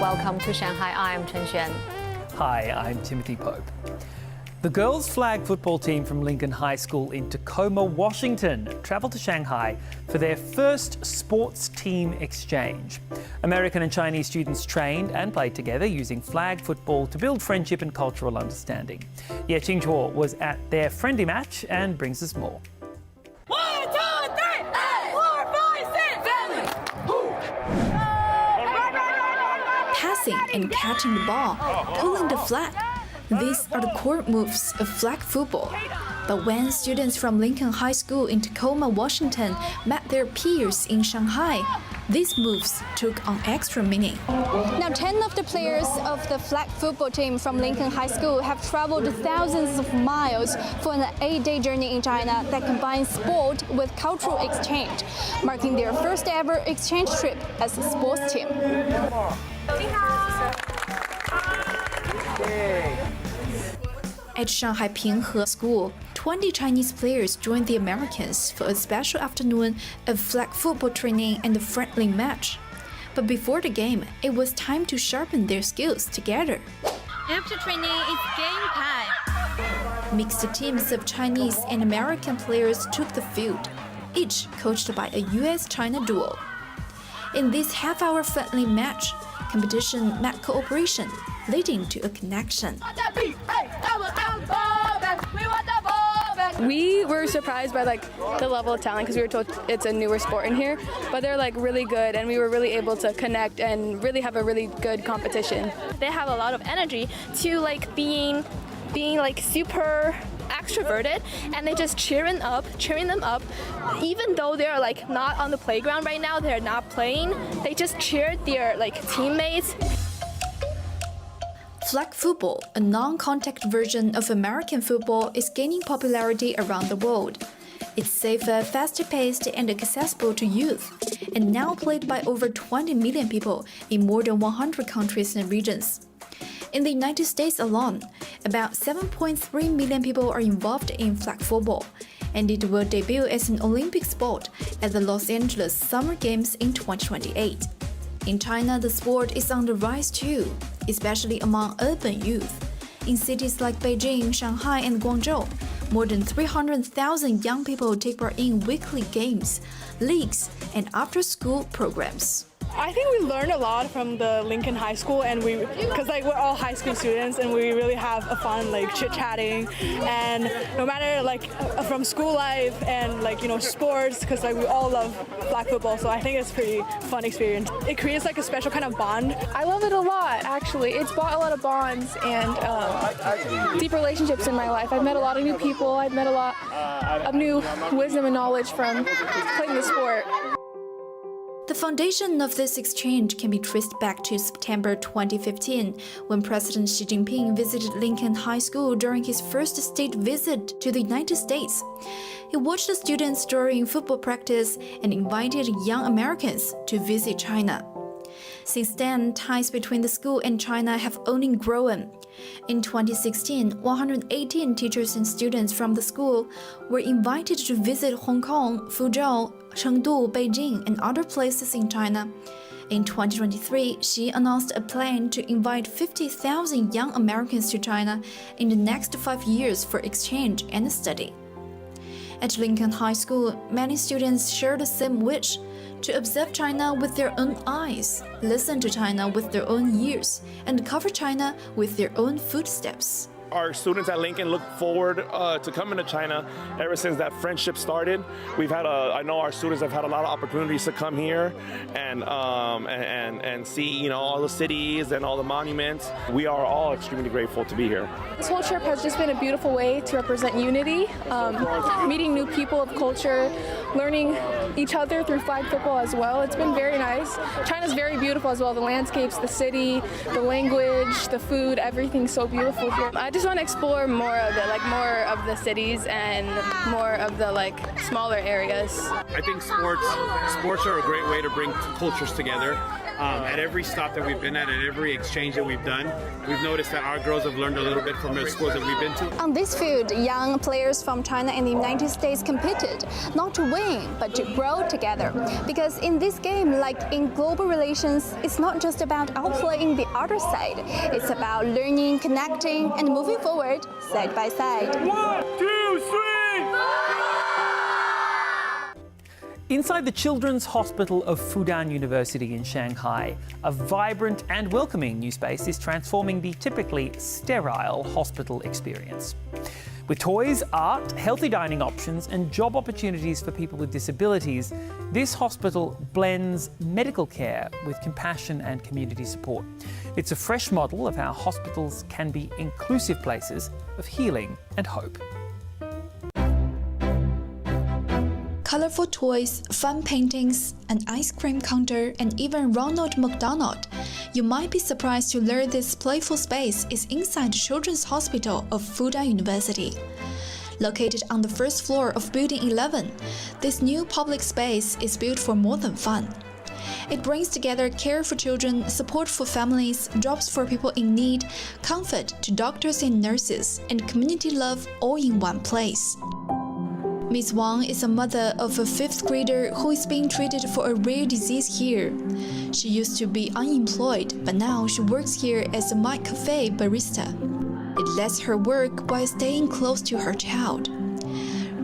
welcome to Shanghai. I'm Chen Xuan. Hi, I'm Timothy Pope. The girls' flag football team from Lincoln High School in Tacoma, Washington, travelled to Shanghai for their first sports team exchange. American and Chinese students trained and played together using flag football to build friendship and cultural understanding. Ye Qingchuo was at their friendly match and brings us more. 1, 2, 3, 4, 5, 6, 7. Passing and catching the ball, pulling the flag. These are the core moves of flag football. But when students from Lincoln High School in Tacoma, Washington met their peers in Shanghai, these moves took on extra meaning. Now, 10 of the players of the flag football team from Lincoln High School have traveled thousands of miles for an 8-day journey in China that combines sport with cultural exchange, marking their first ever exchange trip as a sports team. At Shanghai Pinghe School, 20 Chinese players joined the Americans for a special afternoon of flag football training and a friendly match. But before the game, it was time to sharpen their skills together. After training, it's game time. Mixed teams of Chinese and American players took the field, each coached by a US-China duo. In this half-hour friendly match, competition met cooperation, leading to a connection. We were surprised by the level of talent because we were told it's a newer sport in here, but they're really good, and we were really able to connect and really have a really good competition. They have a lot of energy to being super extroverted, and they just cheering them up. Even though they're not on the playground right now, they're not playing. They just cheered their teammates. Flag football, a non-contact version of American football, is gaining popularity around the world. It's safer, faster-paced, and accessible to youth, and now played by over 20 million people in more than 100 countries and regions. In the United States alone, about 7.3 million people are involved in flag football, and it will debut as an Olympic sport at the Los Angeles Summer Games in 2028. In China, the sport is on the rise too, especially among urban youth. In cities like Beijing, Shanghai, and Guangzhou, more than 300,000 young people take part in weekly games, leagues, and after-school programs. I think we learned a lot from the Lincoln High School, and because we're all high school students, and we really have a fun chit-chatting, and no matter from school life and sports, because we all love flag football, so I think it's a pretty fun experience. It creates a special kind of bond. I love it a lot, actually. It's brought a lot of bonds and deep relationships in my life. I've met a lot of new people. I've met a lot of new wisdom and knowledge from playing the sport. The foundation of this exchange can be traced back to September 2015, when President Xi Jinping visited Lincoln High School during his first state visit to the United States. He watched the students during football practice and invited young Americans to visit China. Since then, ties between the school and China have only grown. In 2016, 118 teachers and students from the school were invited to visit Hong Kong, Fuzhou, Chengdu, Beijing, and other places in China. In 2023, Xi announced a plan to invite 50,000 young Americans to China in the next 5 years for exchange and study. At Lincoln High School, many students share the same wish: to observe China with their own eyes, listen to China with their own ears, and cover China with their own footsteps. Our students at Lincoln look forward to coming to China ever since that friendship started. I know our students have had a lot of opportunities to come here and see all the cities and all the monuments. We are all extremely grateful to be here. This whole trip has just been a beautiful way to represent unity, meeting new people of culture, learning each other through flag football as well. It's been very nice. China's very beautiful as well. The landscapes, the city, the language, the food, everything's so beautiful here. I just want to explore more of it, more of the cities and more of the smaller areas. I think sports are a great way to bring cultures together. At every stop that we've been at every exchange that we've done, we've noticed that our girls have learned a little bit from the schools that we've been to. On this field, young players from China and the United States competed, not to win, but to grow together. Because in this game, like in global relations, it's not just about outplaying the other side. It's about learning, connecting, and moving forward side by side. 1, 2, 3! Inside the Children's Hospital of Fudan University in Shanghai, a vibrant and welcoming new space is transforming the typically sterile hospital experience. With toys, art, healthy dining options and job opportunities for people with disabilities, this hospital blends medical care with compassion and community support. It's a fresh model of how hospitals can be inclusive places of healing and hope. Colorful toys, fun paintings, an ice cream counter, and even Ronald McDonald. You might be surprised to learn this playful space is inside the Children's Hospital of Fudan University. Located on the first floor of Building 11, this new public space is built for more than fun. It brings together care for children, support for families, jobs for people in need, comfort to doctors and nurses, and community love all in one place. Ms. Wang is a mother of a 5th grader who is being treated for a rare disease here. She used to be unemployed, but now she works here as a night cafe barista. It lets her work while staying close to her child.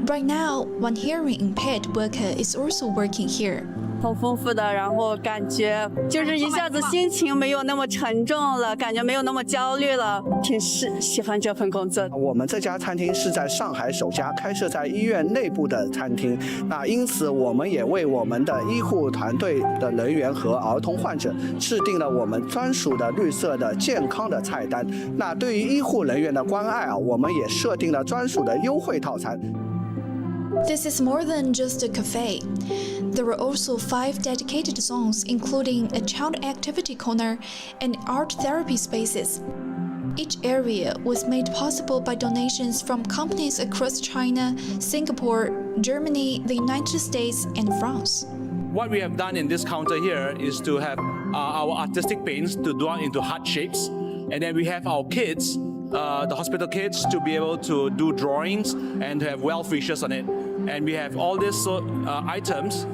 Right now, one hearing impaired worker is also working here. 很丰富的，然后感觉就是一下子心情没有那么沉重了，感觉没有那么焦虑了，挺喜欢这份工作。我们这家餐厅是在上海首家开设在医院内部的餐厅，那因此我们也为我们的医护团队的人员和儿童患者制定了我们专属的绿色的健康的菜单。那对于医护人员的关爱我们也设定了专属的优惠套餐。 This is more than just a cafe. There are also 5 dedicated zones, including a child activity corner and art therapy spaces. Each area was made possible by donations from companies across China, Singapore, Germany, the United States, and France. What we have done in this counter here is to have our artistic paints to draw into heart shapes, and then we have our kids, the hospital kids, to be able to do drawings and to have well wishes on it. And we have all these items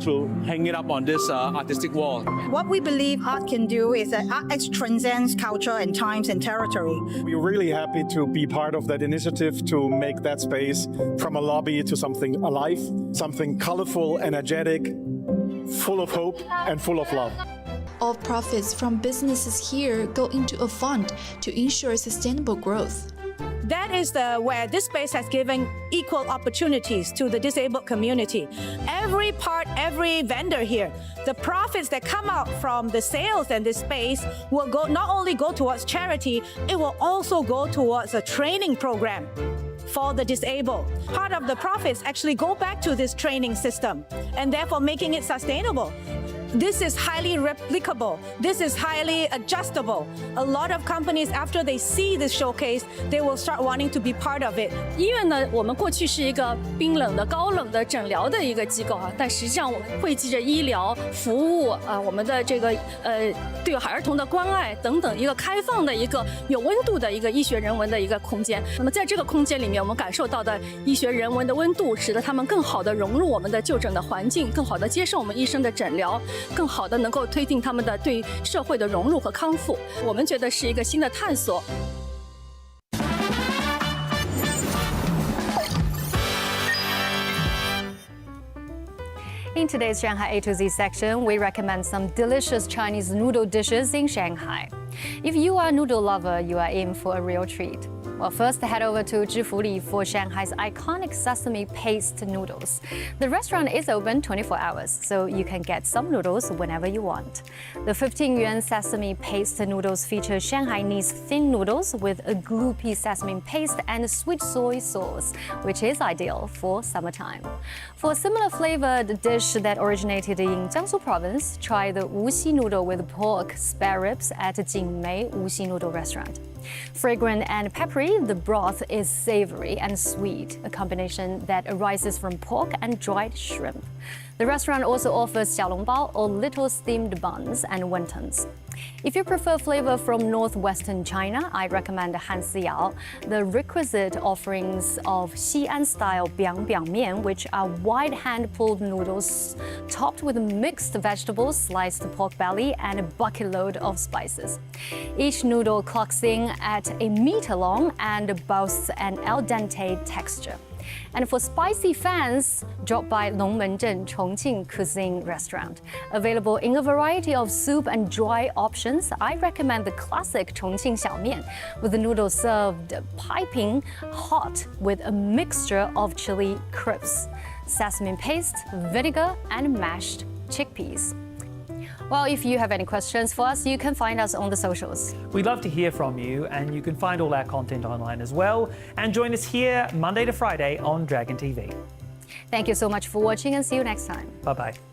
to hang it up on this artistic wall. What we believe art can do is that art transcends culture and times and territory. We're really happy to be part of that initiative to make that space from a lobby to something alive, something colorful, energetic, full of hope and full of love. All profits from businesses here go into a fund to ensure sustainable growth. That is where this space has given equal opportunities to the disabled community. Every vendor here, the profits that come out from the sales in this space will not only go towards charity, it will also go towards a training program for the disabled. Part of the profits actually go back to this training system and therefore making it sustainable. This is highly replicable. This is highly adjustable. A lot of companies, after they see this showcase, they will start wanting to be part of it. 医院呢，我们过去是一个冰冷的、高冷的诊疗的一个机构啊，但实际上我们汇集着医疗服务我们的这个对儿童的关爱等等，一个开放的一个有温度的一个医学人文的一个空间。那么在这个空间里面，我们感受到的医学人文的温度，使得他们更好地融入我们的就诊的环境，更好地接受我们医生的诊疗。 更好的能够推进他们的对社会的融入和康复，我们觉得是一个新的探索。 In today's Shanghai A to Z section, we recommend some delicious Chinese noodle dishes in Shanghai. If you are a noodle lover, you are in for a real treat. Well, first head over to Zhifuli for Shanghai's iconic sesame paste noodles. The restaurant is open 24 hours, so you can get some noodles whenever you want. The 15 yuan sesame paste noodles feature Shanghainese thin noodles with a gloopy sesame paste and sweet soy sauce, which is ideal for summertime. For a similar flavored dish that originated in Jiangsu province, try the Wuxi noodle with pork spare ribs at Jingmei Wuxi Noodle Restaurant. Fragrant and peppery, the broth is savory and sweet, a combination that arises from pork and dried shrimp. The restaurant also offers xiaolongbao, or little steamed buns, and wontons. If you prefer flavor from northwestern China, I recommend Hansiyao, the requisite offerings of Xi'an-style biang biang mian, which are wide hand-pulled noodles topped with mixed vegetables, sliced pork belly, and a bucket load of spices. Each noodle clocks in at a meter long and boasts an al dente texture. And for spicy fans, drop by Longmenzhen Chongqing Cuisine Restaurant. Available in a variety of soup and dry options, I recommend the classic Chongqing Xiaomian, with the noodles served piping hot with a mixture of chili crisps, sesame paste, vinegar, and mashed chickpeas. Well, if you have any questions for us, you can find us on the socials. We'd love to hear from you, and you can find all our content online as well. And join us here Monday to Friday on Dragon TV. Thank you so much for watching, and see you next time. Bye-bye.